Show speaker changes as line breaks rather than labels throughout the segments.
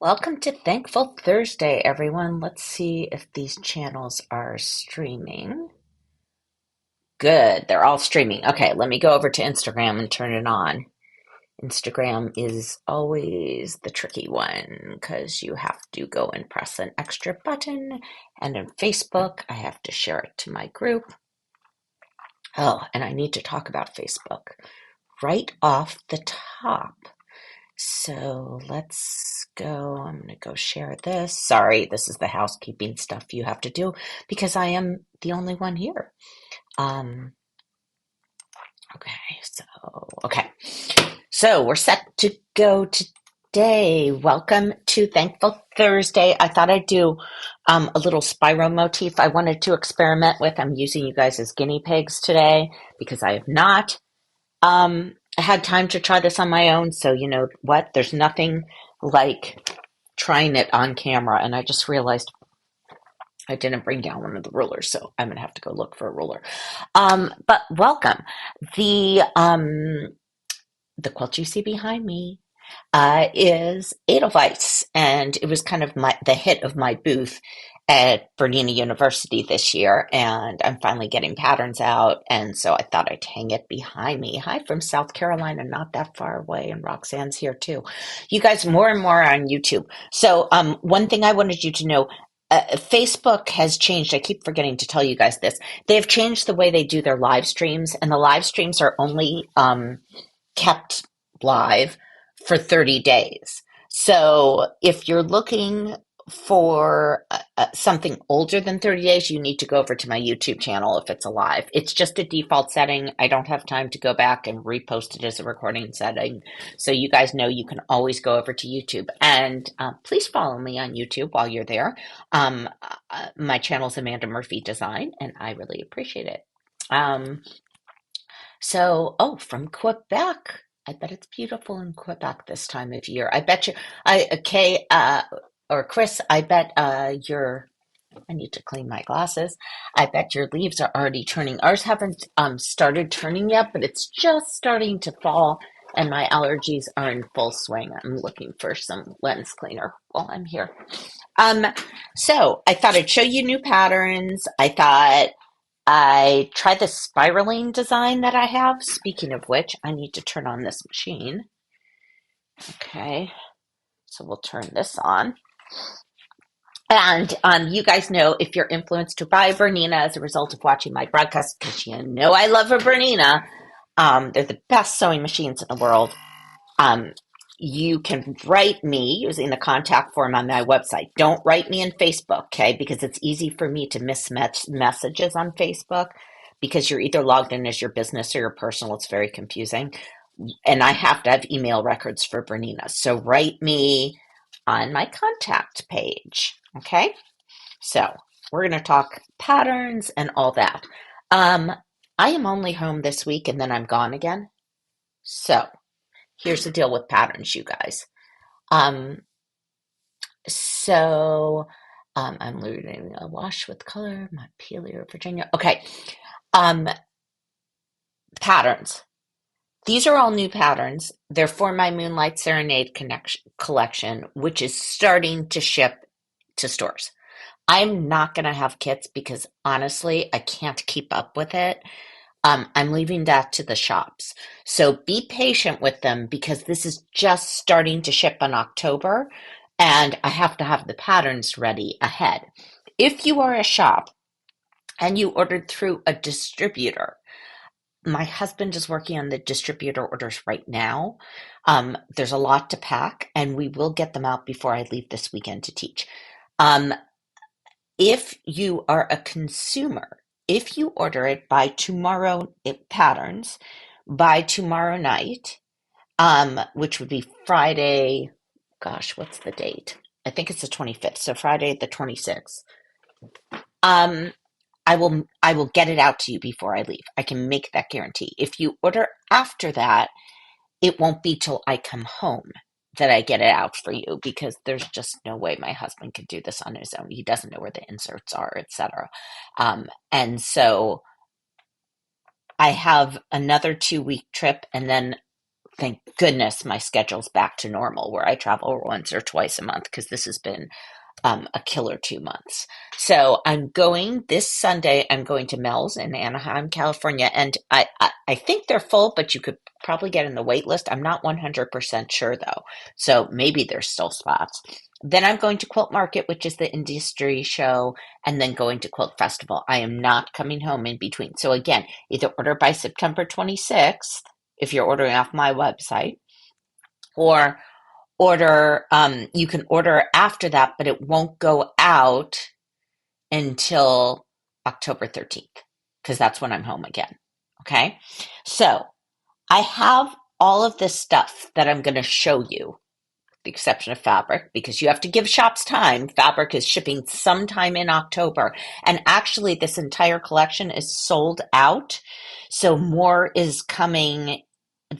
Welcome to Thankful Thursday, everyone. Let's see if these channels are streaming. Good, they're all streaming. Okay, let me go over to Instagram and turn it on. Instagram is always the tricky one because you have to go and press an extra button. And in Facebook, I have to share it to my group. Oh, and I need to talk about Facebook right off the top. So let's go. I'm going to go share this. Sorry, this is the housekeeping stuff you have to do because I am the only one here. Um, okay. So we're set to go today. Welcome to Thankful Thursday. I thought I'd do a little Spyro motif I wanted to experiment with. I'm using you guys as guinea pigs today because I have not I had time to try this on my own, so you know what? There's nothing like trying it on camera, and I just realized I didn't bring down one of the rulers, so I'm gonna have to go look for a ruler. But welcome. The quilt you see behind me is Edelweiss, and it was kind of the hit of my booth at Bernina University this year, and I'm finally getting patterns out, and so I thought I'd hang it behind me. Hi from South Carolina, not that far away, and Roxanne's here too. You guys, more and more on YouTube. So, one thing I wanted you to know. Facebook has changed. I keep forgetting to tell you guys this. They've changed the way they do their live streams, and the live streams are only kept live for 30 days. So if you're looking for something older than 30 days, you need to go over to my YouTube channel if it's alive. It's just a default setting. I don't have time to go back and repost it as a recording setting. So you guys know you can always go over to YouTube. And please follow me on YouTube while you're there. My channel is Amanda Murphy Design, and I really appreciate it. From Quebec. I bet it's beautiful in Quebec this time of year. I bet you, Kay, or Chris, I bet I need to clean my glasses. I bet your leaves are already turning. Ours haven't started turning yet, but it's just starting to fall, and my allergies are in full swing. I'm looking for some lens cleaner while I'm here. So I thought I'd show you new patterns. I thought I tried the spiraling design that I have. Speaking of which, I need to turn on this machine. Okay, so we'll turn this on. And you guys know if you're influenced by Bernina as a result of watching my broadcast, because you know I love a Bernina. They're the best sewing machines in the world. You can write me using the contact form on my website. Don't write me in Facebook, okay? Because it's easy for me to mismatch messages on Facebook because you're either logged in as your business or your personal. It's very confusing. And I have to have email records for Bernina. So write me on my contact page, okay? So we're going to talk patterns and all that. I am only home this week and then I'm gone again. So here's the deal with patterns, you guys. I'm learning a wash with color, Montpelier, Virginia. Okay. Patterns. These are all new patterns. They're for my Moonlight Serenade collection, which is starting to ship to stores. I'm not going to have kits because honestly, I can't keep up with it. I'm leaving that to the shops. So be patient with them because this is just starting to ship in October and I have to have the patterns ready ahead. If you are a shop and you ordered through a distributor, my husband is working on the distributor orders right now. There's a lot to pack and we will get them out before I leave this weekend to teach. If you are a consumer, if you order it by tomorrow, patterns by tomorrow night, which would be Friday, gosh, what's the date? I think it's the 25th, so Friday the 26th. I will get it out to you before I leave. I can make that guarantee. If you order after that, it won't be till I come home that I get it out for you because there's just no way my husband could do this on his own. He doesn't know where the inserts are, etc. And so I have another 2-week trip and then thank goodness my schedule's back to normal where I travel once or twice a month because this has been a killer 2 months. So I'm going this Sunday. I'm going to Mel's in Anaheim, California, and I think they're full, but you could probably get in the wait list. I'm not 100% sure though, so maybe there's still spots. Then I'm going to Quilt Market, which is the industry show, and then going to Quilt Festival. I am not coming home in between. So again, either order by September 26th if you're ordering off my website, or you can order after that, but it won't go out until October 13th because that's when I'm home again. Okay. So I have all of this stuff that I'm going to show you, the exception of fabric, because you have to give shops time. Fabric is shipping sometime in October. And actually, this entire collection is sold out. So more is coming.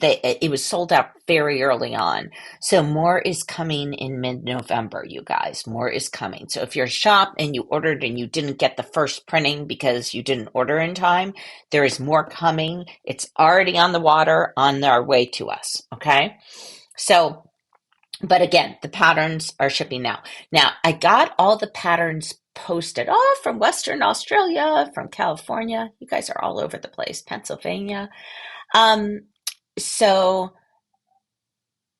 It was sold out very early on. So more is coming in mid-November, you guys. More is coming. So if you're a shop and you ordered and you didn't get the first printing because you didn't order in time, there is more coming. It's already on the water on their way to us. Okay. So, but again, the patterns are shipping now. Now, I got all the patterns posted. Oh, from Western Australia, from California. You guys are all over the place. Pennsylvania. So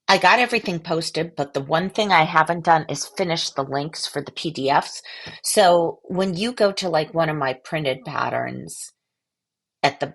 I got everything posted, but the one thing I haven't done is finish the links for the PDFs. So when you go to like one of my printed patterns, at the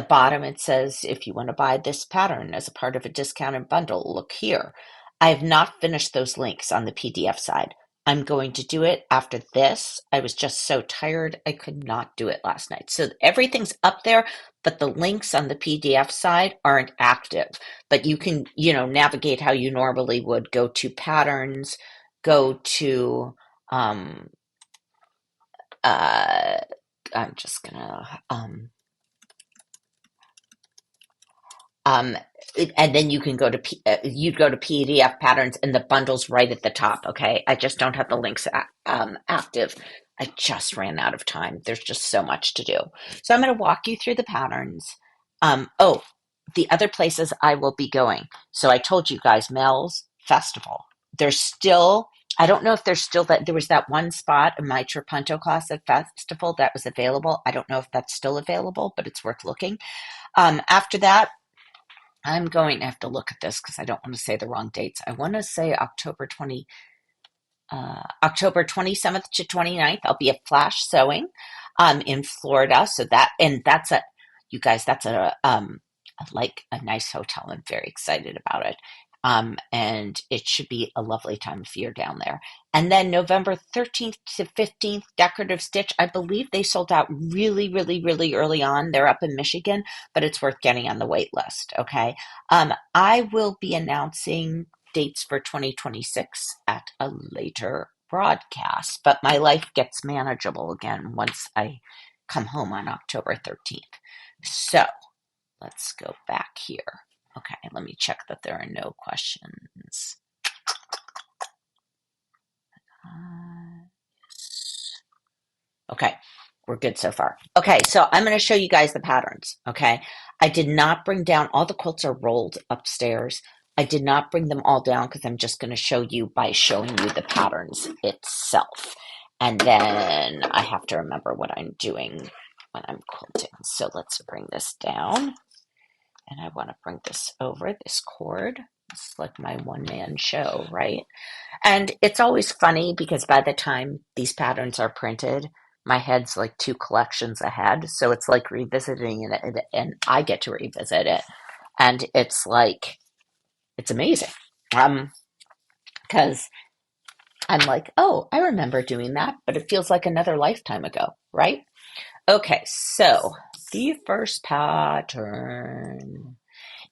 bottom, it says, if you want to buy this pattern as a part of a discounted bundle, look here. I have not finished those links on the PDF side. I'm going to do it after this. I was just so tired, I could not do it last night. So everything's up there, but the links on the PDF side aren't active. But you can, navigate how you normally would. Go to patterns, go to, I'm just gonna, Um, and then you can go to you'd go to PDF patterns and the bundle's right at the top. Okay, I just don't have the links active. I just ran out of time. There's just so much to do. So I'm going to walk you through the patterns. Oh, the other places I will be going. So I told you guys, Mel's Festival. There's still. I don't know if there's still that. There was that one spot in my Trapunto class at Festival that was available. I don't know if that's still available, but it's worth looking. After that, I'm going to have to look at this because I don't want to say the wrong dates. I want to say October 27th to 29th. I'll be at Flash Sewing in Florida. So that's you guys, that's like a nice hotel. I'm very excited about it. And it should be a lovely time of year down there. And then November 13th to 15th, Decorative Stitch. I believe they sold out really, really, really early on. They're up in Michigan, but it's worth getting on the wait list. Okay. I will be announcing dates for 2026 at a later broadcast, but my life gets manageable again once I come home on October 13th. So let's go back here. Okay, let me check that there are no questions. Okay, we're good so far. Okay, so I'm going to show you guys the patterns. Okay, I did not bring down, all the quilts are rolled upstairs. I did not bring them all down because I'm just going to show you by showing you the patterns itself. And then I have to remember what I'm doing when I'm quilting. So let's bring this down. And I want to bring this over, this cord. It's like my one-man show, right? And it's always funny because by the time these patterns are printed, my head's like 2 collections ahead. So it's like revisiting it, and I get to revisit it. And it's like, it's amazing. Because I'm like, oh, I remember doing that, but it feels like another lifetime ago, right? Okay, so the first pattern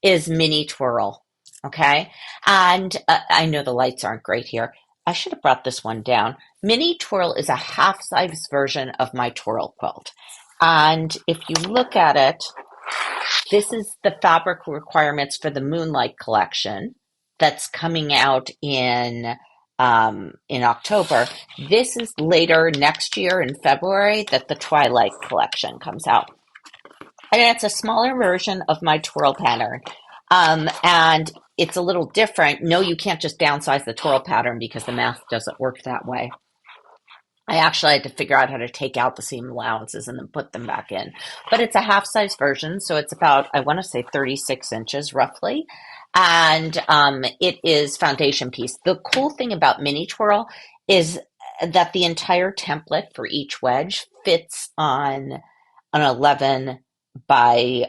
is Mini Twirl, okay? And I know the lights aren't great here. I should have brought this one down. Mini Twirl is a half-size version of my twirl quilt. And if you look at it, this is the fabric requirements for the Moonlight collection that's coming out in October. This is later next year in February that the Twilight collection comes out. And it's a smaller version of my twirl pattern. And it's a little different. No, you can't just downsize the toral pattern because the math doesn't work that way. I actually had to figure out how to take out the seam allowances and then put them back in. But it's a half size version, so it's about, I want to say 36 inches roughly. And it is foundation piece. The cool thing about Mini Twirl is that the entire template for each wedge fits on an 11 by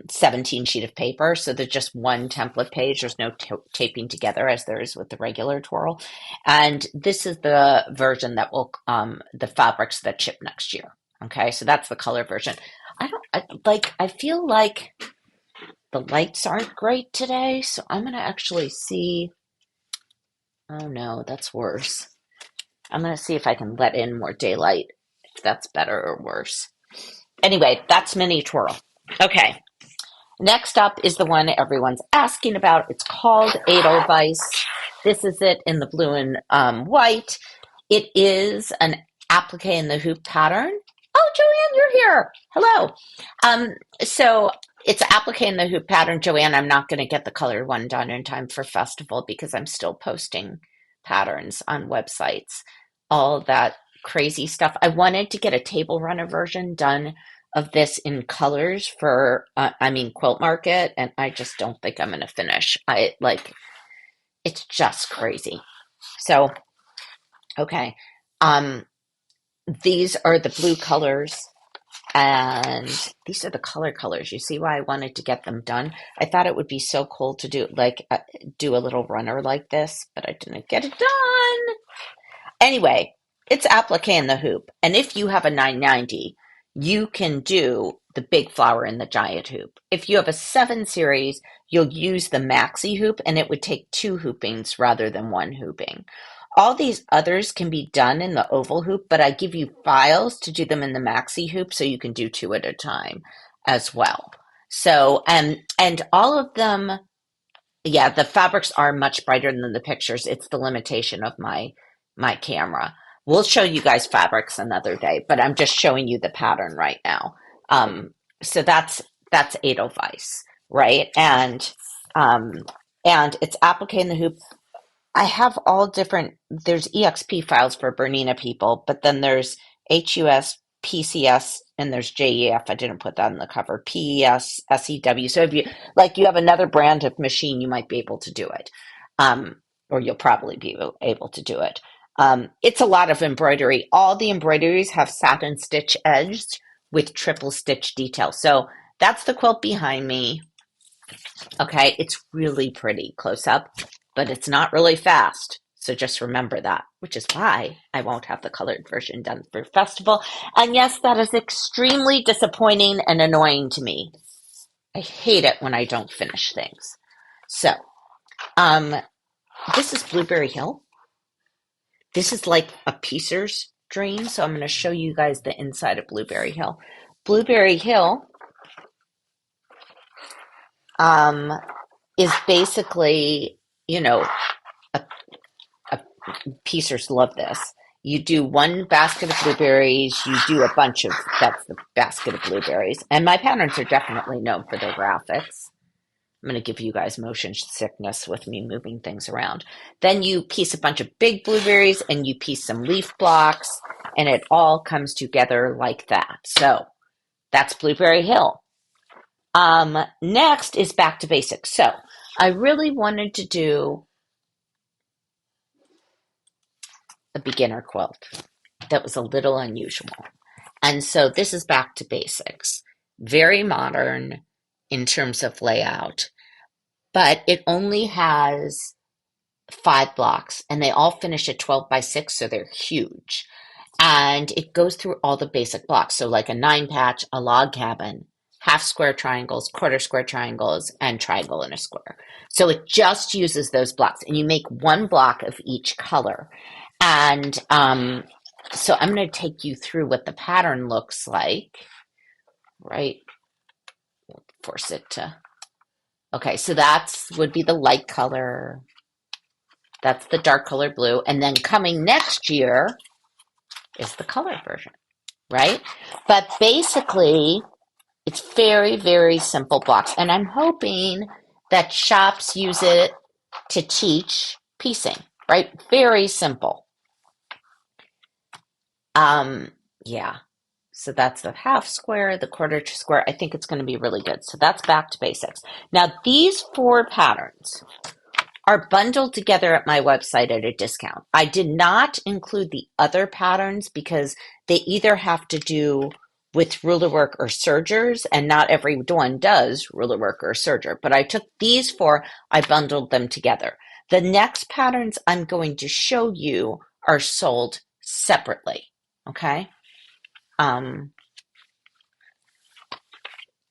17 sheet of paper. So there's just one template page. There's no taping together as there is with the regular twirl. And this is the version that will, the fabrics that ship next year. Okay, so that's the color version. I feel like the lights aren't great today, so I'm going to actually see. Oh no, that's worse. I'm going to see if I can let in more daylight, if that's better or worse. Anyway, that's Mini Twirl. Okay, next up is the one everyone's asking about. It's called Edelweiss. This is it in the blue and white. It is an applique in the hoop pattern. Oh, Joanne, you're here. Hello. So it's applique in the hoop pattern. Joanne, I'm not going to get the colored one done in time for festival because I'm still posting patterns on websites. All that crazy stuff. I wanted to get a table runner version done of this in colors for, Quilt Market, and I just don't think I'm going to finish. It's just crazy. So, okay. These are the blue colors, and these are the colors. You see why I wanted to get them done? I thought it would be so cool to do a little runner like this, but I didn't get it done. Anyway, it's applique in the hoop, and if you have a 990, you can do the big flower in the giant hoop. If you have a 7 series, you'll use the maxi hoop, and it would take 2 hoopings rather than 1 hooping. All these others can be done in the oval hoop, but I give you files to do them in the maxi hoop so you can do 2 at a time as well. So, and all of them, yeah, the fabrics are much brighter than the pictures. It's the limitation of my camera. We'll show you guys fabrics another day, but I'm just showing you the pattern right now. So that's Edelweiss, right? And it's applique in the hoop. I have all different, there's EXP files for Bernina people, but then there's HUS, PCS, and there's JEF. I didn't put that in the cover. PES, SEW. So if you have another brand of machine, you might be able to do it. Or you'll probably be able to do it. It's a lot of embroidery. All the embroideries have satin stitch edged with triple stitch detail. So that's the quilt behind me. Okay, it's really pretty close up, but it's not really fast. So just remember that, which is why I won't have the colored version done for festival. And yes, that is extremely disappointing and annoying to me. I hate it when I don't finish things. So, this is Blueberry Hill. This is like a piecer's dream. So I'm going to show you guys the inside of Blueberry Hill. Blueberry Hill is basically, piecers love this. You do 1 basket of blueberries, you do a bunch of, that's the basket of blueberries. And my patterns are definitely known for their graphics. I'm going to give you guys motion sickness with me moving things around. Then you piece a bunch of big blueberries and you piece some leaf blocks, and it all comes together like that. So that's Blueberry Hill. Next is Back to Basics. So I really wanted to do a beginner quilt that was a little unusual. And so this is Back to Basics. Very modern in terms of layout, but it only has 5 blocks and they all finish at 12 by 6, so they're huge. And it goes through all the basic blocks. So like a 9 patch, a log cabin, half square triangles, quarter square triangles, and triangle in a square. So it just uses those blocks, and you make 1 block of each color. And so I'm going to take you through what the pattern looks like, right? We'll force it to, okay, so would be the light color. That's the dark color blue. And then coming next year is the color version, right? But basically, it's very, very simple blocks. And I'm hoping that shops use it to teach piecing, right? Very simple. Um, yeah. So that's the half square, the quarter square. I think it's going to be really good. So that's back to basics. Now, these 4 patterns are bundled together at my website at a discount. I did not include the other patterns because they either have to do with ruler work or sergers, and not every one does ruler work or serger. But I took these 4, I bundled them together. The next patterns I'm going to show you are sold separately. Okay. Um,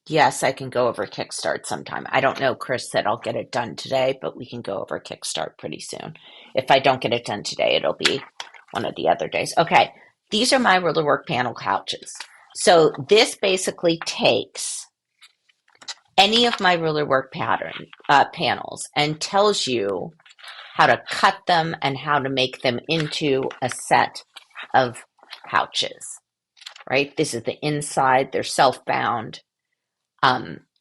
yes, I can go over Kickstart sometime. I don't know. Chris said I'll get it done today, but we can go over Kickstart pretty soon. If I don't get it done today, it'll be one of the other days. Okay, these are my ruler work panel couches. So this basically takes any of my ruler work panels and tells you how to cut them and how to make them into a set of couches, right? This is the inside. They're self-bound.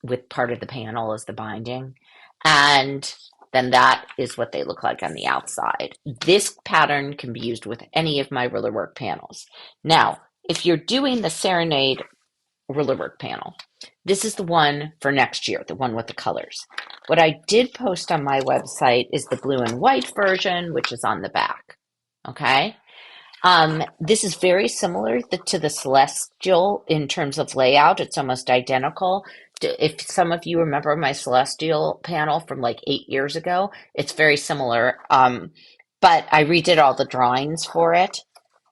With part of the panel as the binding. And then that is what they look like on the outside. This pattern can be used with any of my ruler work panels. Now, if you're doing the Serenade ruler work panel, this is the one for next year, the one with the colors. What I did post on my website is the blue and white version, which is on the back. Okay. This is very similar to the Celestial in terms of layout. It's almost identical. If some of you remember my Celestial panel from like 8 years ago, it's very similar. But I redid all the drawings for it.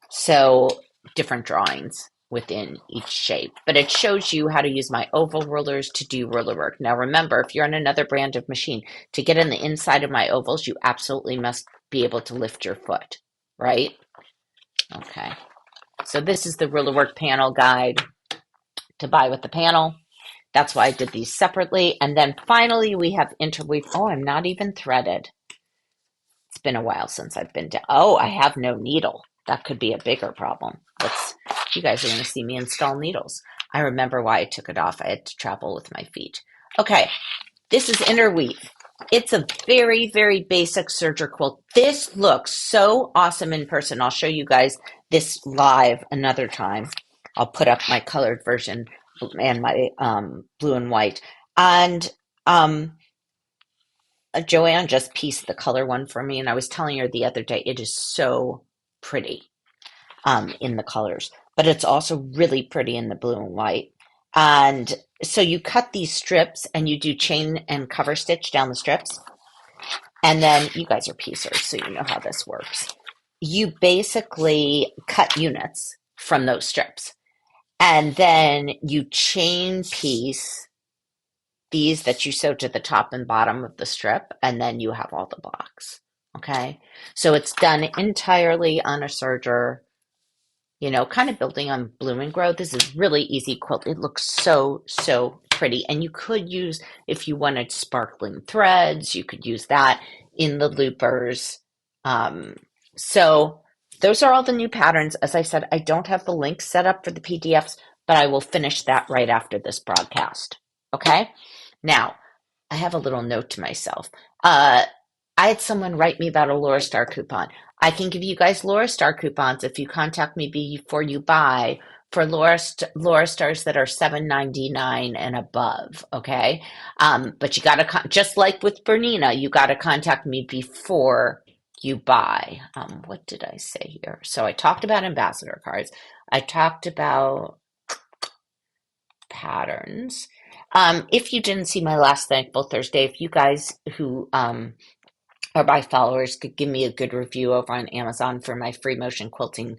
So different drawings within each shape. But it shows you how to use my oval rulers to do ruler work. Now remember, if you're on another brand of machine, to get in the inside of my ovals, you absolutely must be able to lift your foot, right? Okay, so this is the ruler work panel guide to buy with the panel. That's why I did these separately. And then finally we have interweave. Oh, I'm not even threaded. It's been a while since I've been down. Oh, I have no needle. That could be a bigger problem. You guys are going to see me install needles. I remember why I took it off. I had to travel with my feet. Okay, this is interweave. It's a very, very basic serger quilt. This looks so awesome in person. I'll show you guys this live another time. I'll put up my colored version and my blue and white. And Joanne just pieced the color one for me, and I was telling her the other day, it is so pretty in the colors, but it's also really pretty in the blue and white. And so you cut these strips and you do chain and cover stitch down the strips. And then you guys are piecers, so you know how this works. You basically cut units from those strips. And then you chain piece these that you sew to the top and bottom of the strip, and then you have all the blocks. Okay? So it's done entirely on a serger, you know, kind of building on Bloom and Grow. This is really easy quilt. It looks so, so pretty. And you could use, if you wanted sparkling threads, you could use that in the loopers. So those are all the new patterns. As I said, I don't have the links set up for the PDFs, but I will finish that right after this broadcast. Okay? Now, I have a little note to myself. I had someone write me about a Laura Star coupon. I can give you guys Laura Star coupons if you contact me before you buy for Laura Stars that are $7.99 and above. Okay, but you got to just like with Bernina, you got to contact me before you buy. What did I say here? So I talked about ambassador cards. I talked about patterns. If you didn't see my last Thankful Thursday, if you guys who or my followers could give me a good review over on Amazon for my free motion quilting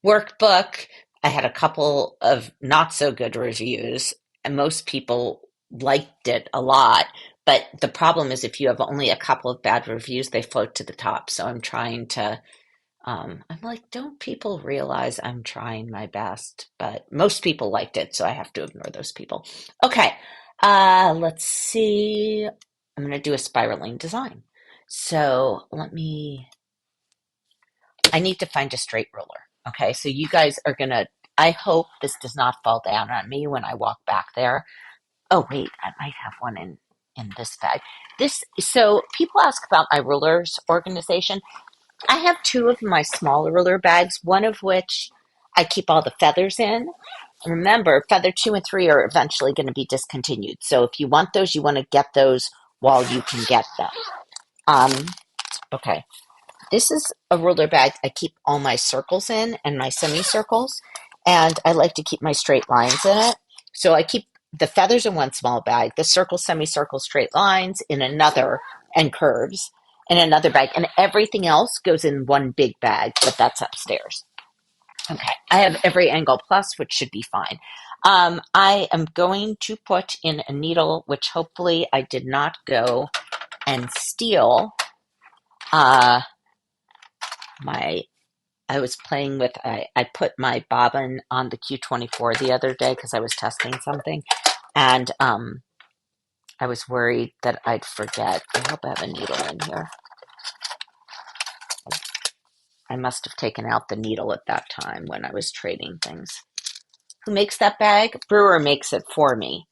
workbook. I had a couple of not so good reviews, and most people liked it a lot. But the problem is if you have only a couple of bad reviews, they float to the top. So I'm trying to, I'm like, don't people realize I'm trying my best? But most people liked it, so I have to ignore those people. Okay, let's see. I'm going to do a spiraling design. So I need to find a straight ruler. Okay, so you guys are gonna, I hope this does not fall down on me when I walk back there. Oh, wait, I might have one in in this bag. So people ask about my rulers organization. I have two of my smaller ruler bags, one of which I keep all the feathers in. Remember, feather 2 and 3 are eventually going to be discontinued. So if you want those, you want to get those while you can get them. Um, okay. This is a ruler bag I keep all my circles in and my semicircles, and I like to keep my straight lines in it. So I keep the feathers in one small bag, the circle, semicircle, straight lines in another, and curves in another bag, and everything else goes in one big bag, but that's upstairs. Okay, I have every angle plus, which should be fine. I am going to put in a needle, which hopefully I did not go and steal. Uh, my I was playing with, I put my bobbin on the Q24 the other day because I was testing something, and I was worried that I'd forget. I hope I have a needle in here. I must have taken out the needle at that time when I was trading things. Who makes that bag? Brewer makes it for me.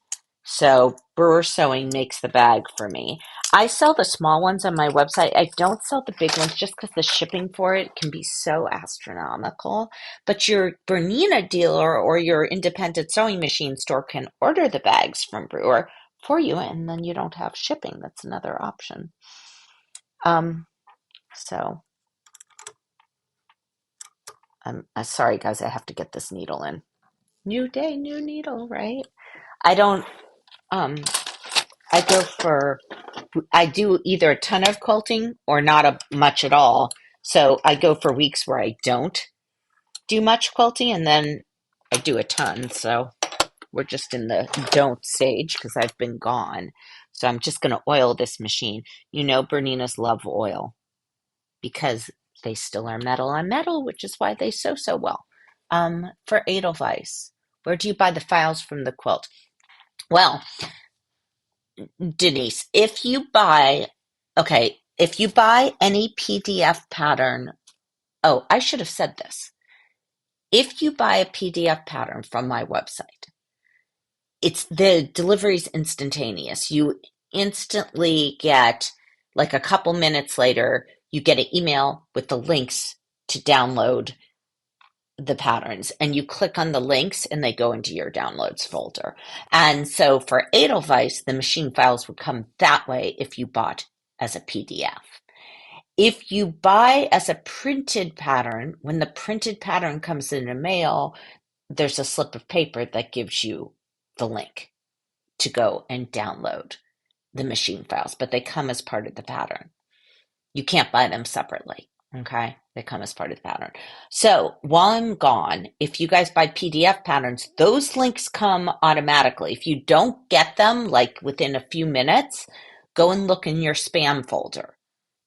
So Brewer Sewing makes the bag for me. I sell the small ones on my website. I don't sell the big ones just because the shipping for it can be so astronomical. But your Bernina dealer or your independent sewing machine store can order the bags from Brewer for you, and then you don't have shipping. That's another option. So I'm sorry, guys. I have to get this needle in. New day, new needle, right? I don't. Um, I go for, I do either a ton of quilting or not much at all. So I go for weeks where I don't do much quilting and then I do a ton. So we're just in the don't stage because I've been gone. So I'm just going to oil this machine. You know, Berninas love oil because they still are metal on metal, which is why they sew so well. For Edelweiss, where do you buy the files from the quilt? Well, Denise, if you buy any PDF pattern, oh, I should have said this. If you buy a PDF pattern from my website, it's the delivery is instantaneous. You instantly get, like a couple minutes later, you get an email with the links to download the patterns, and you click on the links and they go into your downloads folder. And so for Edelweiss, the machine files would come that way if you bought as a PDF. If you buy as a printed pattern, when the printed pattern comes in the mail, there's a slip of paper that gives you the link to go and download the machine files, but they come as part of the pattern. You can't buy them separately. Okay. They come as part of the pattern. So while I'm gone, if you guys buy PDF patterns, those links come automatically. If you don't get them like within a few minutes, go and look in your spam folder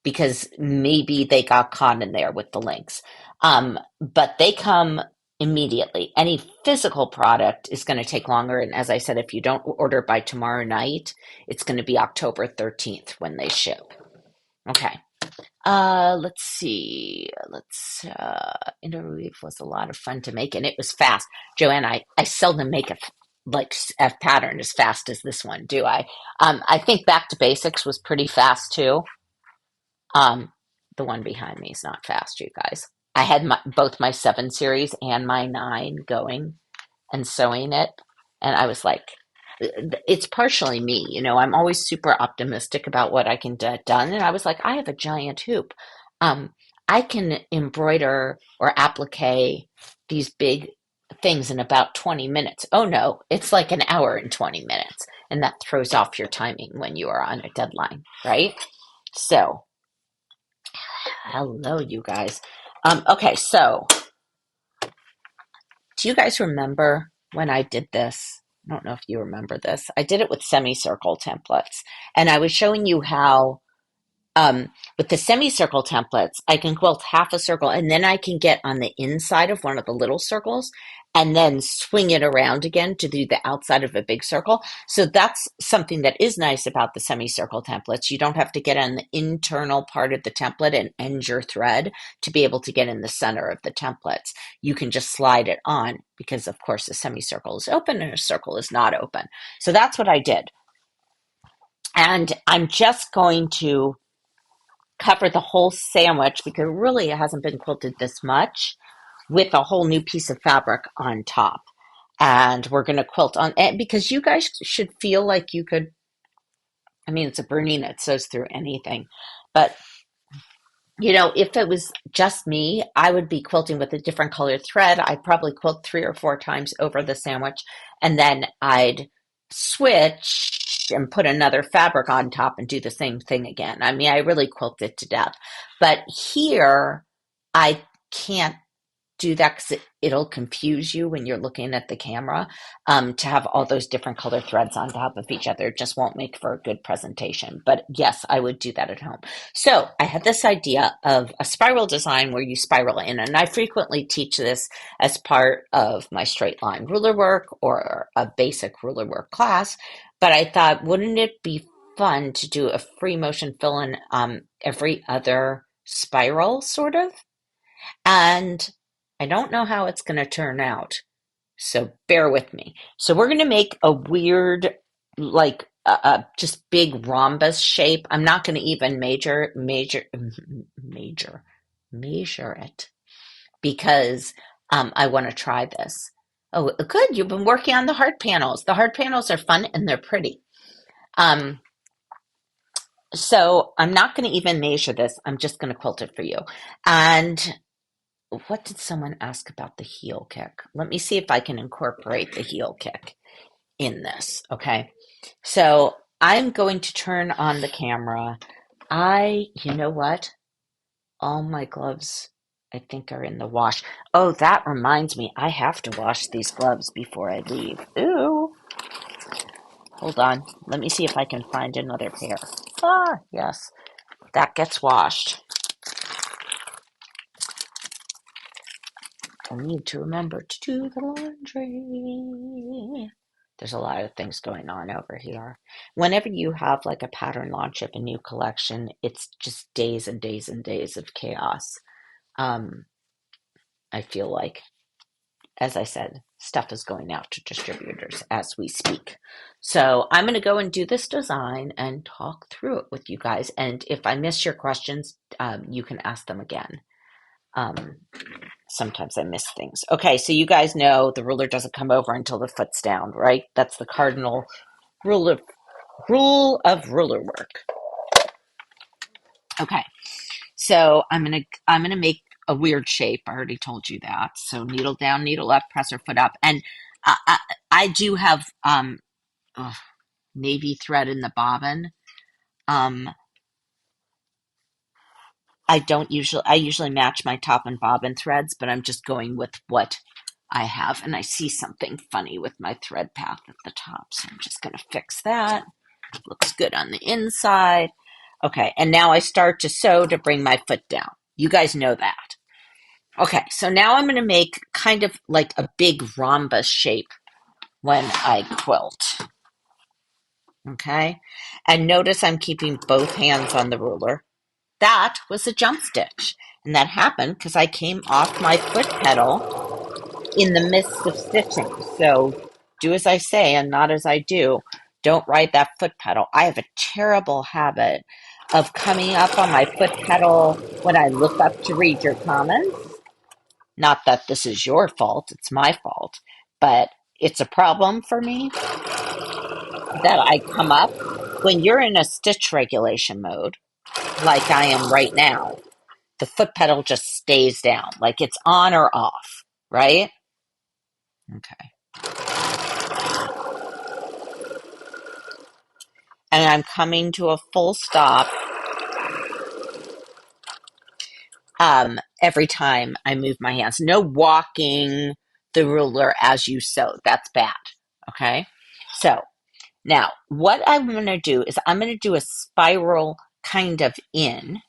because maybe they got caught in there with the links. But they come immediately. Any physical product is going to take longer. And as I said, if you don't order by tomorrow night, it's going to be October 13th when they ship. Okay. Let's see. Interweave was a lot of fun to make, and it was fast. Joanne, I seldom make a pattern as fast as this one, do I? I think Back to Basics was pretty fast too. The one behind me is not fast, you guys. I had both my 7 series and my 9 going and sewing it, and I was like, it's partially me, I'm always super optimistic about what I can get done. And I was like, I have a giant hoop. I can embroider or applique these big things in about 20 minutes. Oh no, it's like an hour and 20 minutes. And that throws off your timing when you are on a deadline, right? So, hello, you guys. Okay, so do you guys remember when I did this? I don't know if you remember this. I did it with semicircle templates, and I was showing you how with the semicircle templates, I can quilt half a circle and then I can get on the inside of one of the little circles and then swing it around again to do the outside of a big circle. So that's something that is nice about the semicircle templates. You don't have to get on the internal part of the template and end your thread to be able to get in the center of the templates. You can just slide it on because, of course, a semicircle is open and a circle is not open. So that's what I did. And I'm just going to cover the whole sandwich because really it hasn't been quilted this much with a whole new piece of fabric on top. And we're going to quilt on it because you guys should feel like you could. I mean, it's a Bernina, it sews through anything. But if it was just me, I would be quilting with a different colored thread. I'd probably quilt 3 or 4 times over the sandwich, and then I'd switch and put another fabric on top and do the same thing again. I mean, I really quilted to death. But here, I can't do that because it'll confuse you when you're looking at the camera. To have all those different color threads on top of each other just won't make for a good presentation. But yes, I would do that at home. So I had this idea of a spiral design where you spiral in, and I frequently teach this as part of my straight line ruler work or a basic ruler work class. But I thought, wouldn't it be fun to do a free motion fill in every other spiral, sort of? And I don't know how it's going to turn out. So bear with me. So we're going to make a weird, like just big rhombus shape. I'm not going to even measure it because I want to try this. Oh, good. You've been working on the heart panels. The heart panels are fun and they're pretty. Um, so I'm not going to even measure this. I'm just going to quilt it for you. And what did someone ask about the heel kick? Let me see if I can incorporate the heel kick in this. Okay. So I'm going to turn on the camera. You know what? All my gloves, I think, are in the wash. Oh, that reminds me. I have to wash these gloves before I leave. Ooh. Hold on. Let me see if I can find another pair. Ah, yes. That gets washed. I need to remember to do the laundry. There's a lot of things going on over here. Whenever you have like a pattern launch of a new collection, it's just days and days and days of chaos. Um, I feel like, as I said, stuff is going out to distributors as we speak. So I'm going to go and do this design and talk through it with you guys. And if I miss your questions, you can ask them again. Um, Sometimes I miss things. Okay, so you guys know the ruler doesn't come over until the foot's down, right? That's the cardinal rule of ruler work. Okay, so I'm gonna make a weird shape. I already told you that. So needle down, needle up, press her foot up, and I do have ugh, navy thread in the bobbin. Um, I usually match my top and bobbin threads, but I'm just going with what I have, and I see something funny with my thread path at the top, so I'm just going to fix that. Looks good on the inside. Okay, and now I start to sew to bring my foot down. You guys know that. Okay, so now I'm going to make kind of like a big rhombus shape when I quilt. Okay, and notice I'm keeping both hands on the ruler. That was a jump stitch, and that happened because I came off my foot pedal in the midst of stitching. So do as I say and not as I do. Don't ride that foot pedal. I have a terrible habit of coming up on my foot pedal when I look up to read your comments. Not that this is your fault, it's my fault, but it's a problem for me that I come up when you're in a stitch regulation mode, like I am right now. The foot pedal just stays down, like it's on or off, right? Okay. And I'm coming to a full stop every time I move my hands. No walking the ruler as you sew. That's bad. Okay. So now what I'm going to do is I'm going to do a spiral kind of in.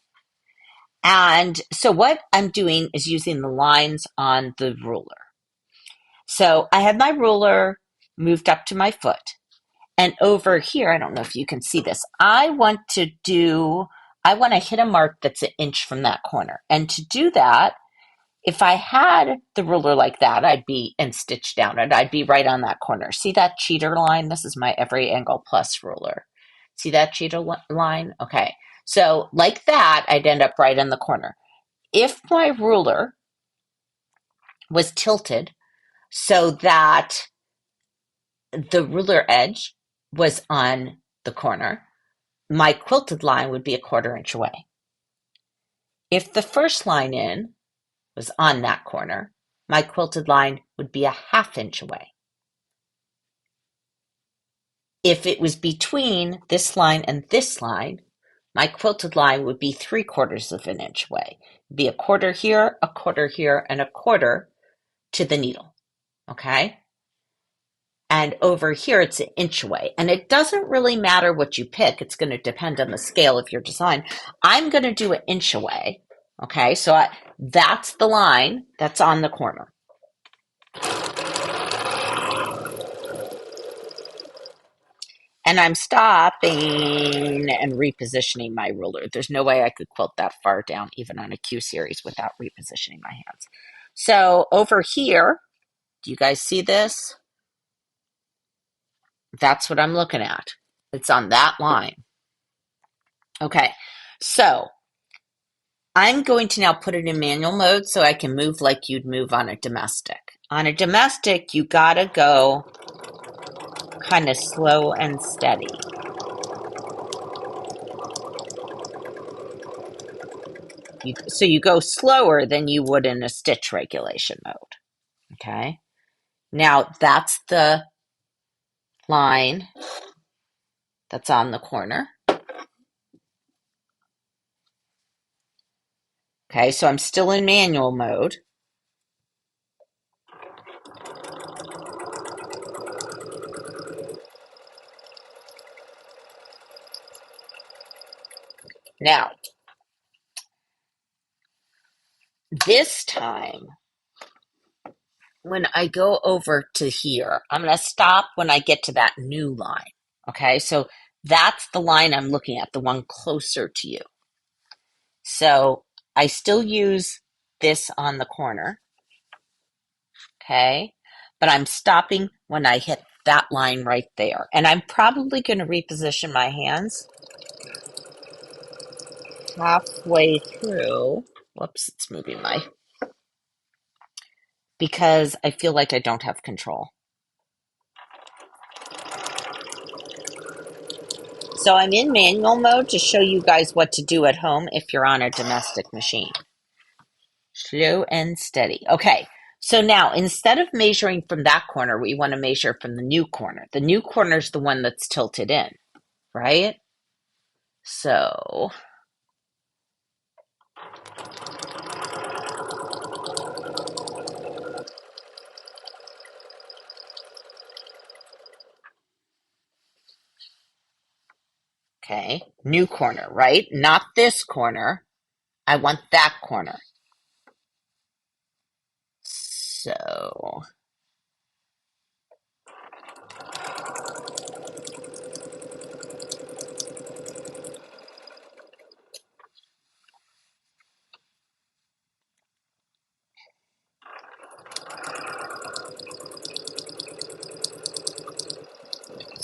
And so what I'm doing is using the lines on the ruler. So I have my ruler moved up to my foot. And over here, I don't know if you can see this. I want to hit a mark that's an inch from that corner. And to do that, if I had the ruler like that, and stitched down it, I'd be right on that corner. See that cheater line? This is my every angle plus ruler. See that cheetah line? Okay. So like that, I'd end up right in the corner. If my ruler was tilted so that the ruler edge was on the corner, my quilted line would be a 1/4 inch away. If the first line in was on that corner, my quilted line would be a 1/2 inch away. If it was between this line and this line, my quilted line would be 3/4 of an inch away. It'd be a 1/4 here, a 1/4 here, and a 1/4 to the needle. Okay? And over here, it's an inch away. And it doesn't really matter what you pick. It's going to depend on the scale of your design. I'm going to do an inch away. Okay, so that's the line that's on the corner. And I'm stopping and repositioning my ruler. There's no way I could quilt that far down, even on a Q series, without repositioning my hands. So over here, do you guys see this? That's what I'm looking at. It's on that line. Okay, so I'm going to now put it in manual mode so I can move like you'd move on a domestic. On a domestic, you gotta go kind of slow and steady. So you go slower than you would in a stitch regulation mode. Okay. Now that's the line that's on the corner. Okay, so I'm still in manual mode. Now, this time, when I go over to here, I'm going to stop when I get to that new line. Okay, so that's the line I'm looking at, the one closer to you. So I still use this on the corner. Okay, but I'm stopping when I hit that line right there. And I'm probably going to reposition my hands halfway through. Whoops, it's moving because I feel like I don't have control. So I'm in manual mode to show you guys what to do at home if you're on a domestic machine. Slow and steady. Okay, so now instead of measuring from that corner, we want to measure from the new corner. The new corner is the one that's tilted in, right? So okay, new corner, right? Not this corner. I want that corner. So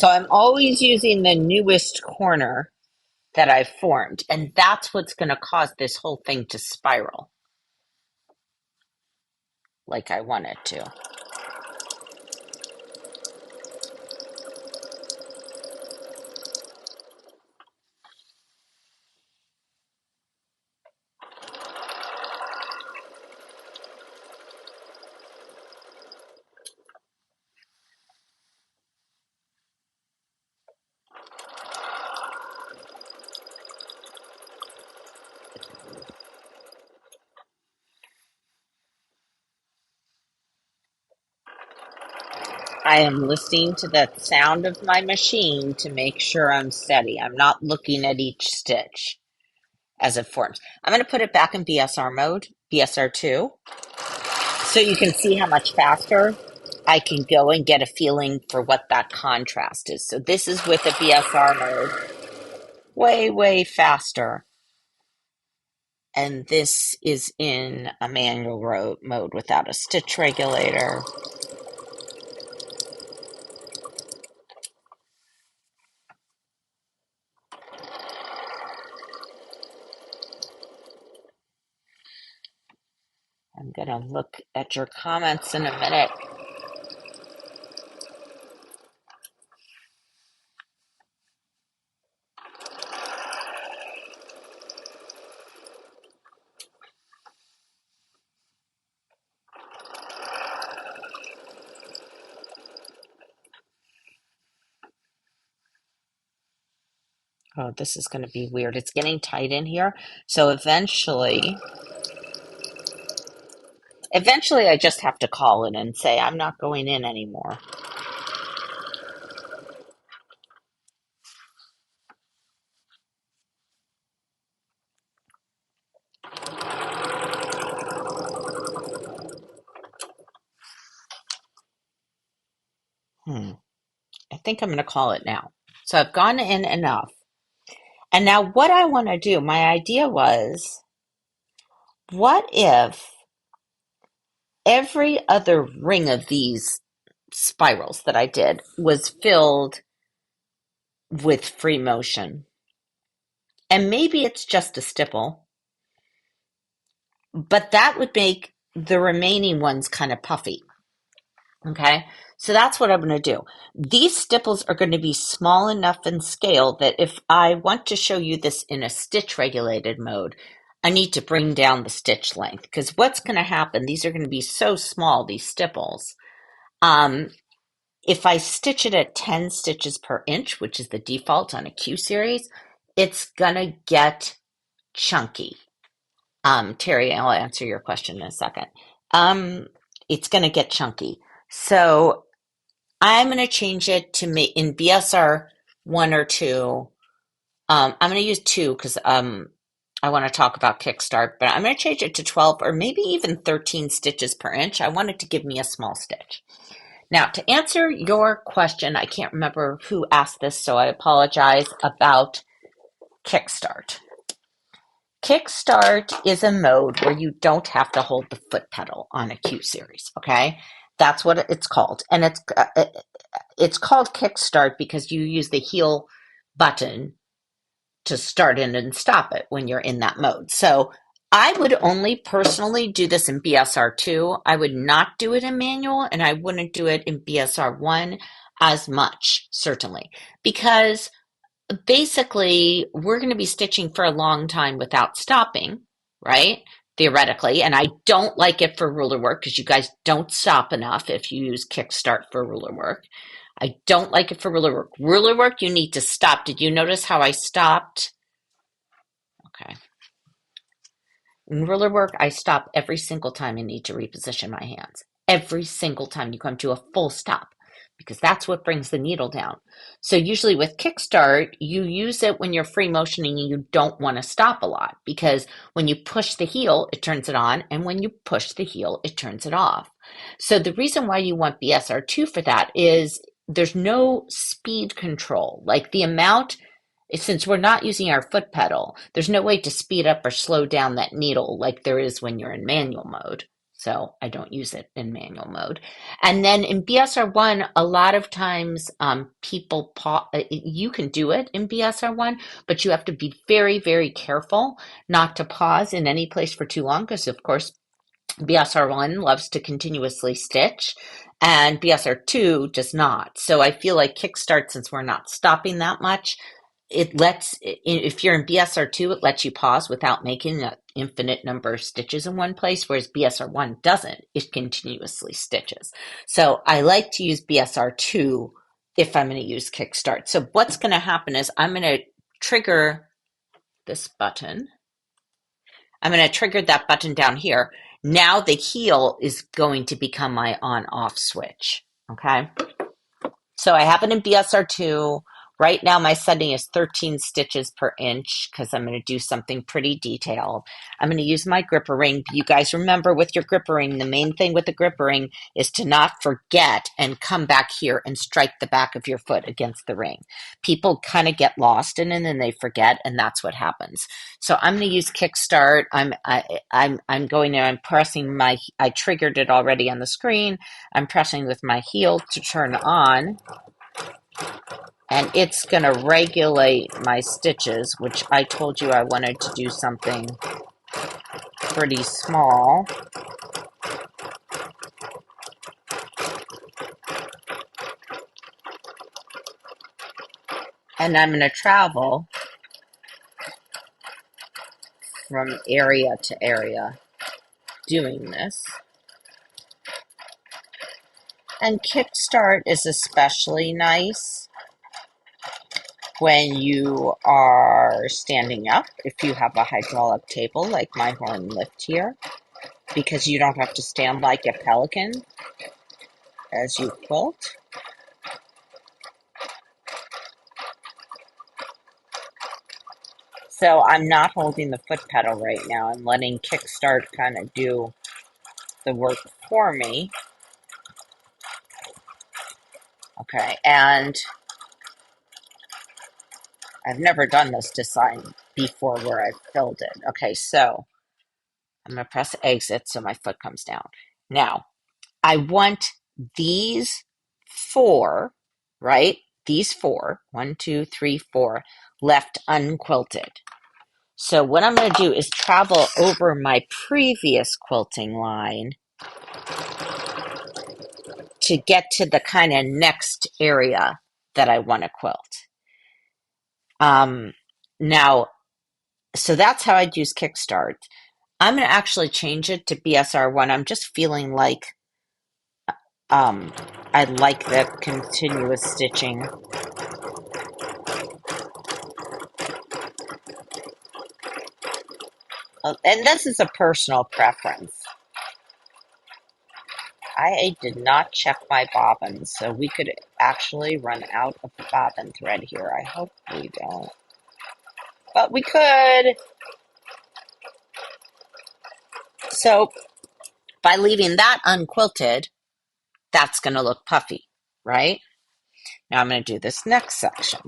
I'm always using the newest corner that I've formed, and that's what's going to cause this whole thing to spiral like I want it to. I am listening to the sound of my machine to make sure I'm steady. I'm not looking at each stitch as it forms. I'm going to put it back in BSR mode, BSR2, so you can see how much faster I can go and get a feeling for what that contrast is. So this is with a BSR mode, way, way faster. And this is in a manual mode without a stitch regulator. I'm going to look at your comments in a minute. Oh, this is going to be weird. It's getting tight in here. So eventually I just have to call it and say, I'm not going in anymore. I think I'm going to call it now. So I've gone in enough. And now what I want to do, my idea was, what if every other ring of these spirals that I did was filled with free motion? And maybe it's just a stipple, but that would make the remaining ones kind of puffy. Okay, so that's what I'm going to do. These stipples are going to be small enough in scale that if I want to show you this in a stitch regulated mode, I need to bring down the stitch length, because what's going to happen, these are going to be so small, these stipples. If I stitch it at 10 stitches per inch, which is the default on a Q series, it's going to get chunky. Terry, I'll answer your question in a second. It's going to get chunky. So I'm going to change it to in BSR 1 or 2. I'm going to use 2 because I want to talk about Kickstart, but I'm going to change it to 12 or maybe even 13 stitches per inch. I want it to give me a small stitch. Now, to answer your question, I can't remember who asked this, so I apologize, about Kickstart. Kickstart is a mode where you don't have to hold the foot pedal on a Q series, okay? That's what it's called. And it's called Kickstart because you use the heel button to start it and stop it when you're in that mode. So I would only personally do this in BSR2. I would not do it in manual, and I wouldn't do it in BSR1 as much, certainly, because basically we're going to be stitching for a long time without stopping, right? Theoretically. And I don't like it for ruler work because you guys don't stop enough if you use Kickstart for ruler work. I don't like it for ruler work. Ruler work, you need to stop. Did you notice how I stopped? Okay. In ruler work, I stop every single time I need to reposition my hands. Every single time you come to a full stop, because that's what brings the needle down. So usually with Kickstart, you use it when you're free motioning and you don't want to stop a lot, because when you push the heel, it turns it on, and when you push the heel, it turns it off. So the reason why you want BSR2 for that is there's no speed control. Like the amount, since we're not using our foot pedal, there's no way to speed up or slow down that needle like there is when you're in manual mode. So I don't use it in manual mode. And then in BSR1, a lot of times people you can do it in BSR1, but you have to be very, very careful not to pause in any place for too long, because of course BSR1 loves to continuously stitch and BSR2 does not. So I feel like Kickstart, since we're not stopping that much, if you're in BSR2, it lets you pause without making an infinite number of stitches in one place, whereas BSR1 doesn't. It continuously stitches. So I like to use BSR2 if I'm going to use Kickstart. So what's going to happen is I'm going to trigger this button. I'm going to trigger that button down here. Now the heel is going to become my on-off switch, okay? So I have it in BSR2. Right now my setting is 13 stitches per inch because I'm going to do something pretty detailed. I'm going to use my gripper ring. You guys remember with your gripper ring, the main thing with the gripper ring is to not forget and come back here and strike the back of your foot against the ring. People kind of get lost in it and they forget, and that's what happens. So I'm going to use Kickstart. I'm pressing I triggered it already on the screen. I'm pressing with my heel to turn on, and it's going to regulate my stitches, which I told you I wanted to do something pretty small. And I'm going to travel from area to area doing this. And Kickstart is especially nice when you are standing up, if you have a hydraulic table like my horn lift here, because you don't have to stand like a pelican as you quilt. So I'm not holding the foot pedal right now. I'm letting Kickstart kind of do the work for me. Okay, and I've never done this design before where I've filled it. Okay, so I'm going to press exit so my foot comes down. Now, I want these four, right? These four, 1, 2, 3, 4, left unquilted. So what I'm going to do is travel over my previous quilting line to get to the kind of next area that I want to quilt. Now, so that's how I'd use Kickstart. I'm going to actually change it to BSR1. I'm just feeling like um, I like the continuous stitching. And this is a personal preference. I did not check my bobbins, so we could actually run out of bobbin thread here. I hope we don't. But we could. So by leaving that unquilted, that's going to look puffy, right? Now I'm going to do this next section.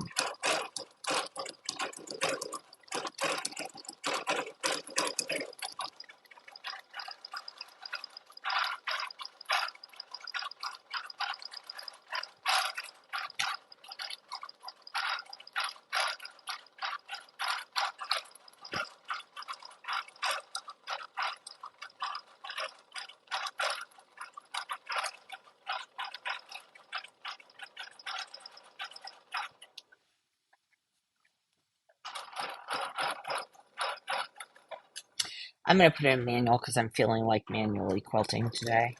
I'm going to put it in manual because I'm feeling like manually quilting today.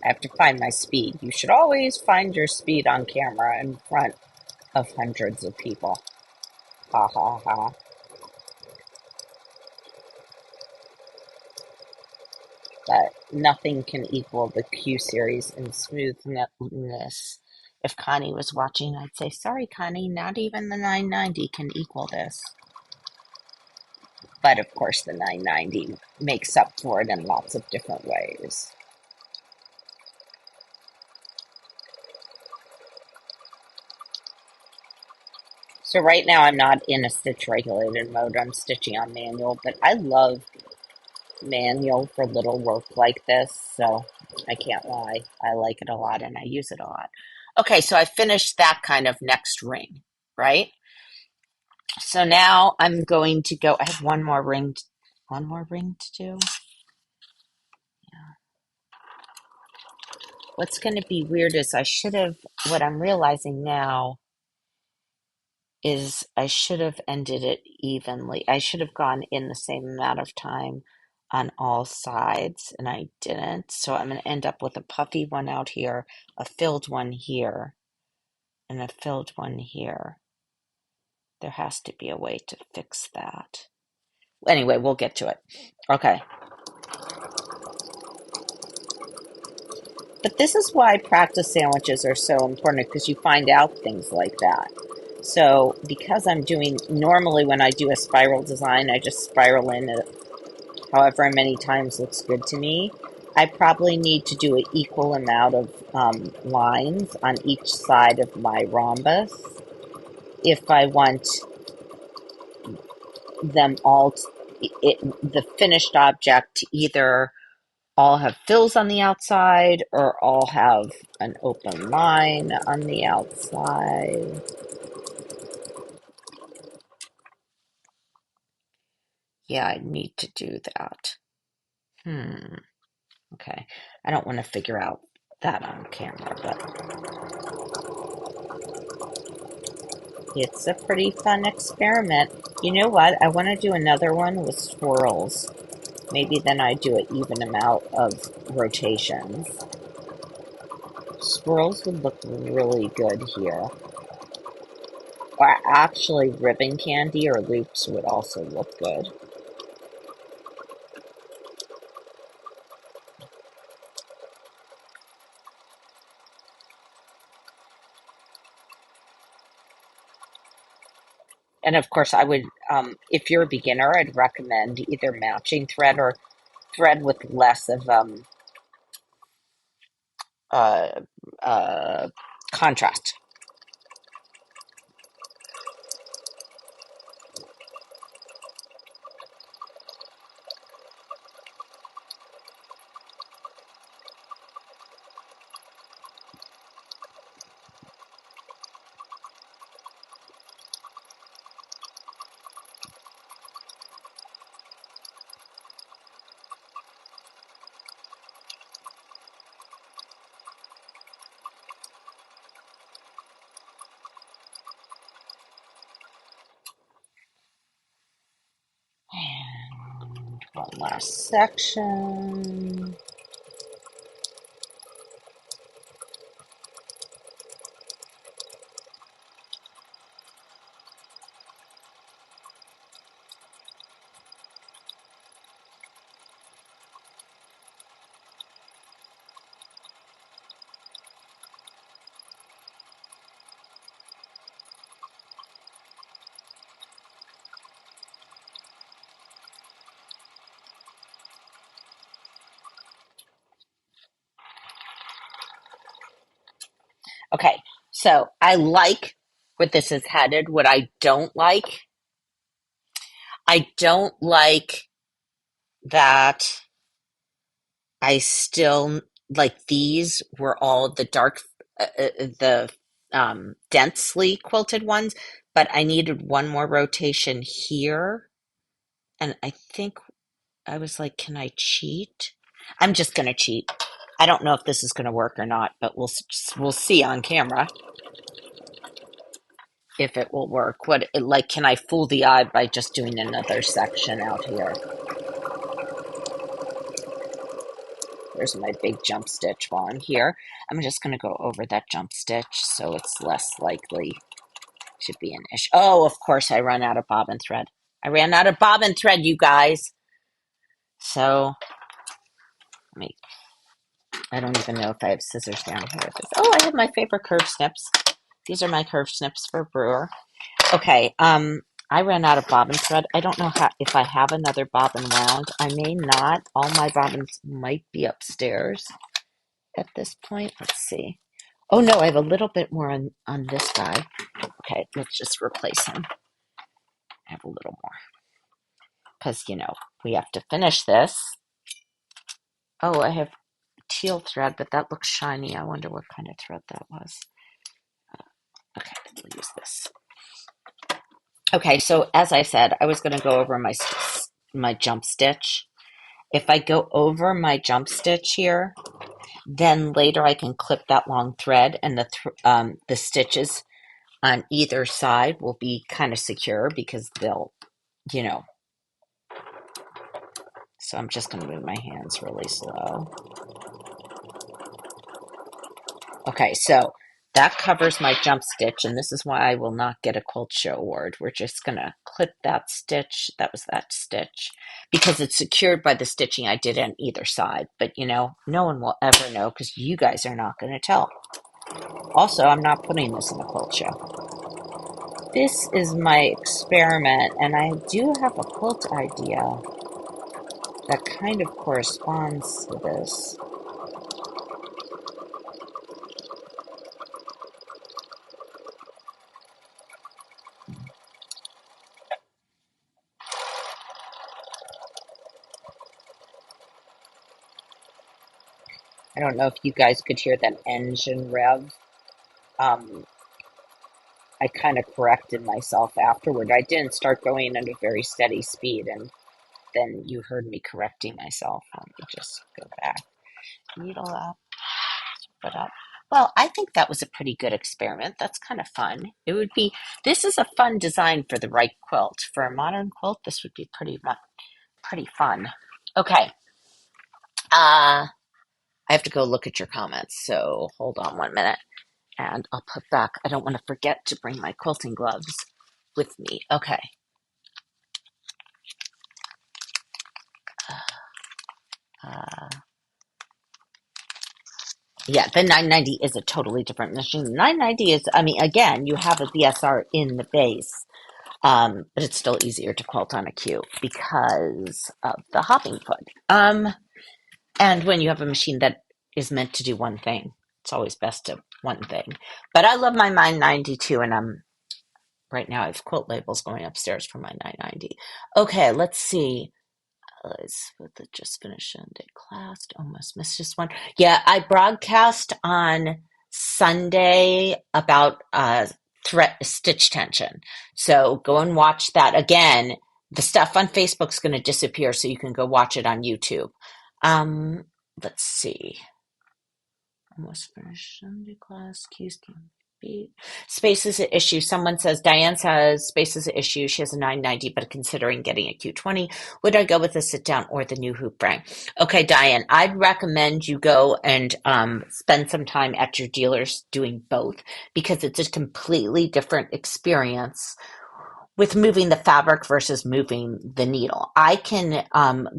I have to find my speed. You should always find your speed on camera in front of hundreds of people. Ha ha ha. But nothing can equal the Q series in smoothness. If Connie was watching, I'd say, sorry, Connie, not even the 990 can equal this. But of course, the 990 makes up for it in lots of different ways. So right now I'm not in a stitch regulated mode. I'm stitching on manual, but I love manual for little work like this. So I can't lie. I like it a lot and I use it a lot. Okay, so I finished that kind of next ring, right? So now I'm going to go. I have one more ring to do. Yeah. What's going to be weird is what I'm realizing now is I should have ended it evenly. I should have gone in the same amount of time on all sides, and I didn't. So I'm going to end up with a puffy one out here, a filled one here, and a filled one here. There has to be a way to fix that. Anyway, we'll get to it. Okay. But this is why practice sandwiches are so important, because you find out things like that. So because I'm doing, normally when I do a spiral design, I just spiral in however many times looks good to me. I probably need to do an equal amount of lines on each side of my rhombus if I want them all, the finished object to either all have fills on the outside or all have an open line on the outside. Yeah, I need to do that. Okay. I don't want to figure out that on camera, but It's a pretty fun experiment. You know what? I want to do another one with swirls. Maybe then I do an even amount of rotations. Swirls would look really good here. Or actually, ribbon candy or loops would also look good. And of course, I would, if you're a beginner, I'd recommend either matching thread or thread with less of uh, uh, contrast. And one last section. Okay, so I like where this is headed. What I don't like that I still like these were all the dark, the densely quilted ones, but I needed one more rotation here. And I think I was like, can I cheat? I'm just gonna cheat. I don't know if this is gonna work or not, but we'll see on camera if it will work. What like can I fool the eye by just doing another section out here? There's my big jump stitch while I'm here. I'm just gonna go over that jump stitch so it's less likely to be an issue. Oh, of course I run out of bobbin thread. I ran out of bobbin thread, you guys. So let me I don't even know if I have scissors down here. Oh, I have my favorite curve snips. These are my curve snips for Brewer. Okay, I ran out of bobbin thread. I don't know if I have another bobbin wound. I may not. All my bobbins might be upstairs at this point. Let's see. Oh no, I have a little bit more on this guy. Okay, let's just replace him. I have a little more. Because, we have to finish this. Oh, I have teal thread, but that looks shiny. I wonder what kind of thread that was. Okay, we'll use this. Okay, so as I said, I was going to go over my jump stitch. If I go over my jump stitch here, then later I can clip that long thread, and the stitches on either side will be kind of secure because they'll, you know. So I'm just going to move my hands really slow. Okay, so that covers my jump stitch, and this is why I will not get a quilt show award. We're just going to clip that stitch. That was that stitch because it's secured by the stitching I did on either side. But, no one will ever know because you guys are not going to tell. Also, I'm not putting this in a quilt show. This is my experiment, and I do have a quilt idea that kind of corresponds to this. I don't know if you guys could hear that engine rev. Um, I kind of corrected myself afterward. I didn't start going at a very steady speed, and then you heard me correcting myself. Let me just go back. Needle up, foot up. Well, I think that was a pretty good experiment. That's kind of fun. It would be, this is a fun design for the right quilt. For a modern quilt, this would be pretty fun. Okay. I have to go look at your comments, so hold on 1 minute and I'll put back. I don't want to forget to bring my quilting gloves with me. Okay. Uh, yeah, the 990 is a totally different machine. 990 is, I mean, again, you have a BSR in the base, but it's still easier to quilt on a queue because of the hopping foot. And when you have a machine that is meant to do one thing, it's always best to one thing. But I love my 992, and right now I have quilt labels going upstairs for my 990. Okay, let's see. Let's just finish Sunday class. Almost missed this one. Yeah, I broadcast on Sunday about threat stitch tension. So go and watch that again. The stuff on Facebook's going to disappear, so you can go watch it on YouTube. Um, let's see. Almost finished Sunday class. Keys can be. Space is an issue. Someone says, Diane says, space is an issue. She has a 990, but considering getting a Q20, would I go with the sit down or the new hoop frame? Okay, Diane, I'd recommend you go and spend some time at your dealers doing both because it's a completely different experience with moving the fabric versus moving the needle. I can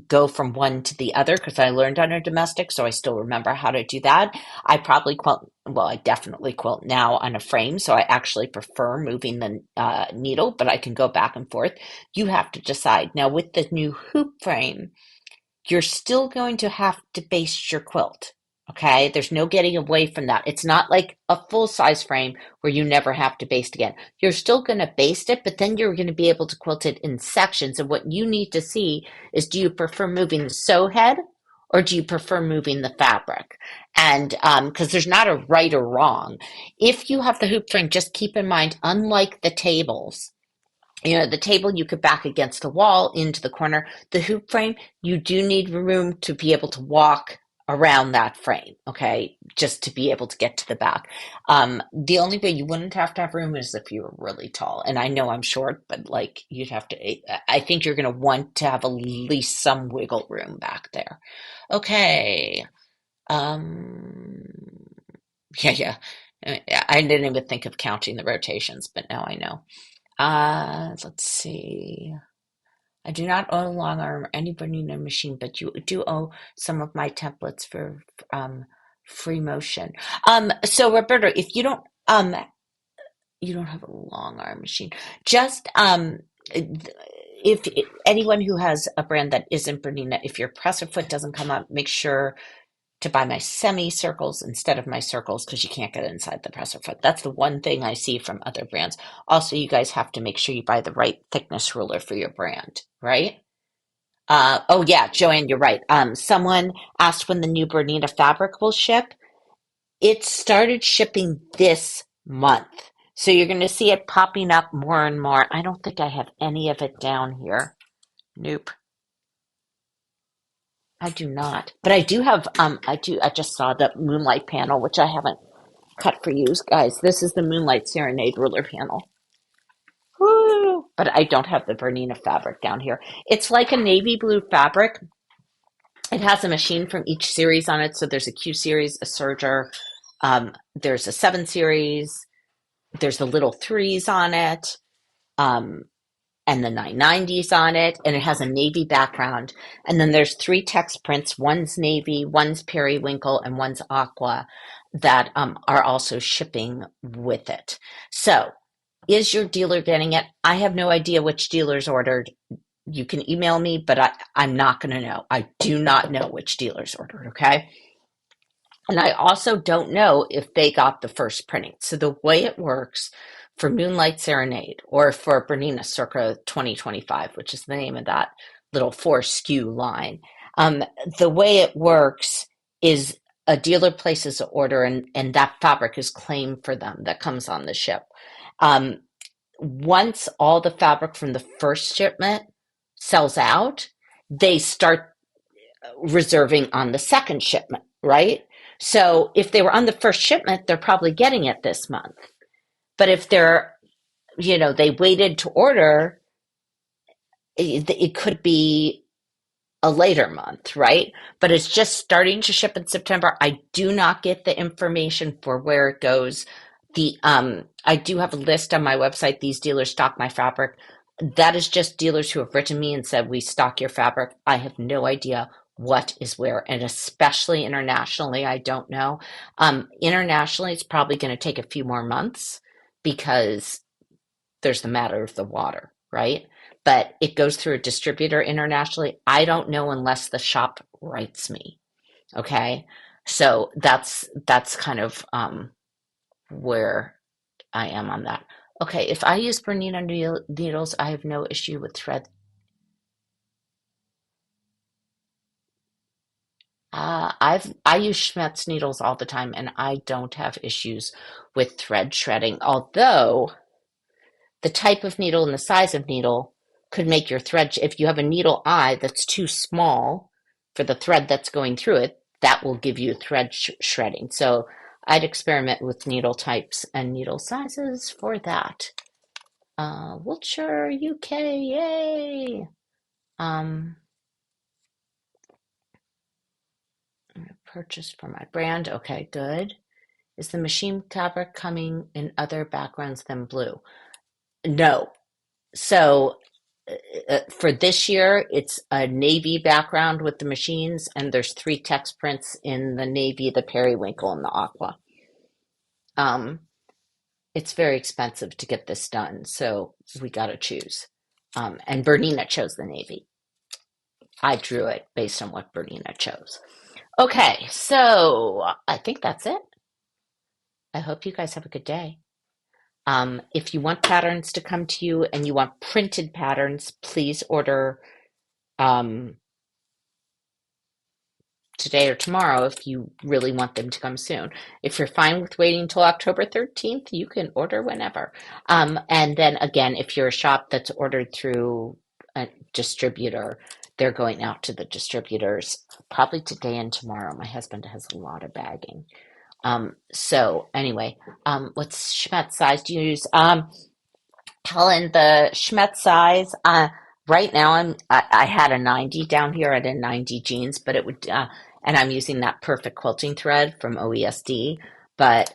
go from one to the other because I learned under domestic, so I still remember how to do that. I probably quilt, well, I definitely quilt now on a frame, so I actually prefer moving the needle, but I can go back and forth. You have to decide. Now, with the new hoop frame, you're still going to have to baste your quilt. Okay, there's no getting away from that. It's not like a full size frame where you never have to baste again. You're still going to baste it, but then you're going to be able to quilt it in sections. And what you need to see is, do you prefer moving the sew head or do you prefer moving the fabric? And because there's not a right or wrong. If you have the hoop frame, just keep in mind, unlike the tables, the table you could back against the wall into the corner. The hoop frame, you do need room to be able to walk around that frame, okay, just to be able to get to the back. The only way you wouldn't have to have room is if you were really tall. And I know I'm short, but like you'd have to, I think you're going to want to have at least some wiggle room back there. Okay. Um, yeah. I didn't even think of counting the rotations, but now I know. Let's see. I do not own a long arm or any Bernina machine, but you do owe some of my templates for free motion. So Roberta, if you don't have a long arm machine, just if anyone who has a brand that isn't Bernina, if your presser foot doesn't come up, make sure to buy my semicircles instead of my circles because you can't get inside the presser foot. That's the one thing I see from other brands. Also, you guys have to make sure you buy the right thickness ruler for your brand, right? Oh yeah, Joanne, you're right. Someone asked when the new Bernina fabric will ship. It started shipping this month. So you're going to see it popping up more and more. I don't think I have any of it down here. Nope. I do not. But I do have I just saw the Moonlight panel, which I haven't cut for you guys. This is the Moonlight Serenade ruler panel. Woo! But I don't have the Bernina fabric down here. It's like a navy blue fabric. It has a machine from each series on it. So there's a Q series, a serger, there's a 7 series, there's the little threes on it. And the 990s on it, and it has a navy background. And then there's 3 text prints. One's navy, one's periwinkle, and one's aqua that are also shipping with it. So is your dealer getting it? I have no idea which dealers ordered. You can email me, but I'm not going to know. I do not know which dealers ordered, okay? And I also don't know if they got the first printing. So the way it works for Moonlight Serenade or for Bernina Circa 2025, which is the name of that little 4 SKU line, the way it works is a dealer places an order and that fabric is claimed for them that comes on the ship. Once all the fabric from the first shipment sells out, they start reserving on the second shipment, right? So if they were on the first shipment, they're probably getting it this month. But if they're, they waited to order, it could be a later month, right? But it's just starting to ship in September. I do not get the information for where it goes. I do have a list on my website. These dealers stock my fabric. That is just dealers who have written me and said, we stock your fabric. I have no idea what is where, and especially internationally, I don't know. Internationally, it's probably going to take a few more months because there's the matter of the water, right? But it goes through a distributor internationally. I don't know unless the shop writes me. Okay. So that's kind of where I am on that. Okay, if I use Bernina needles, I have no issue with thread. I use Schmetz needles all the time, and I don't have issues with thread shredding. Although the type of needle and the size of needle could make your thread, if you have a needle eye that's too small for the thread that's going through it, that will give you thread shredding. So I'd experiment with needle types and needle sizes for that. Wiltshire, UK, yay! Um, purchase for my brand. Okay, good. Is the machine fabric coming in other backgrounds than blue? No. So for this year, it's a navy background with the machines, and there's 3 text prints in the navy, the periwinkle, and the aqua. Um, it's very expensive to get this done, so we got to choose. And Bernina chose the navy. I drew it based on what Bernina chose. Okay, so I think that's it. I hope you guys have a good day. If you want patterns to come to you and you want printed patterns, please order um, today or tomorrow if you really want them to come soon. If you're fine with waiting until October 13th, you can order whenever. And then again, if you're a shop that's ordered through a distributor, they're going out to the distributors probably today and tomorrow. My husband has a lot of bagging. So anyway, what's Schmetz size do you use? Helen, the Schmetz size, right now I had a 90 down here. I had a 90 jeans, but it would, and I'm using that perfect quilting thread from OESD, but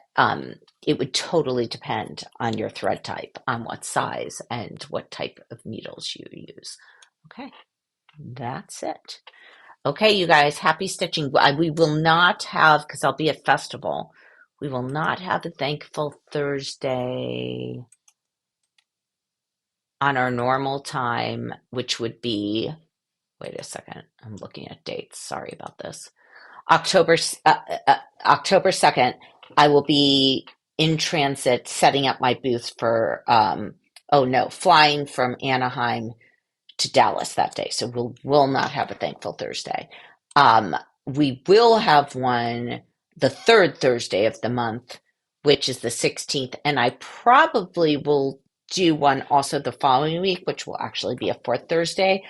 it would totally depend on your thread type, on what size and what type of needles you use. Okay, that's it. Okay, you guys, happy stitching. We will not have, because I'll be at festival, we will not have a Thankful Thursday on our normal time, which would be, wait a second, I'm looking at dates. Sorry about this. October 2nd, I will be in transit setting up my booth for, flying from Anaheim to Dallas that day. So we'll not have a Thankful Thursday. We will have one the third Thursday of the month, which is the 16th. And I probably will do one also the following week, which will actually be a fourth Thursday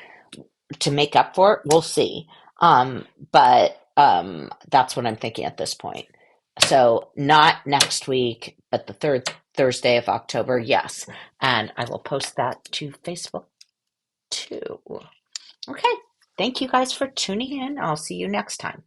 to make up for it. We'll see. But that's what I'm thinking at this point. So not next week, but the third Thursday of October, yes. And I will post that to Facebook too. Okay. Thank you guys for tuning in. I'll see you next time.